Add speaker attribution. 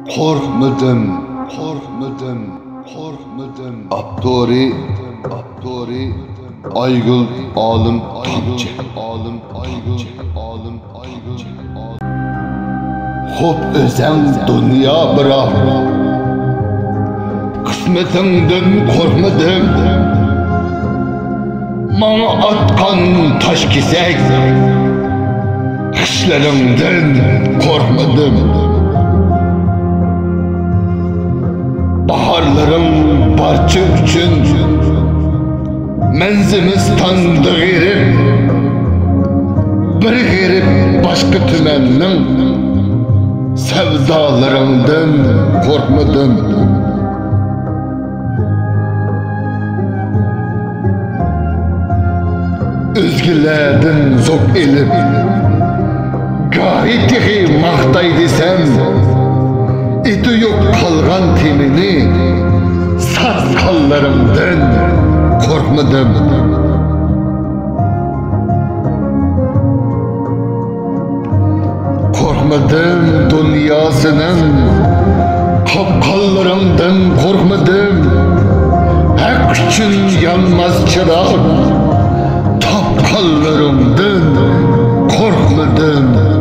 Speaker 1: Korkmadım. Abdori Aygül Alım Tamcı. Hop özen dünya bırak. Kısmetinden korkmadım. Bana atkan taş kesek, kışlarımdan korkmadım. Baharlarım barça üçün, menzimiz tanıdı girip, bir girip başka tümennin sevdalarımdan korkmadım. Özgülerden zok elip, gayet iyi mahtay desem, eti yok kalgan temini, sakallarımdan korkmadım. Korkmadım dünyasının kapkallarımdan korkmadım. Hak için yanmaz çırak, tapkallarımdan korkmadım.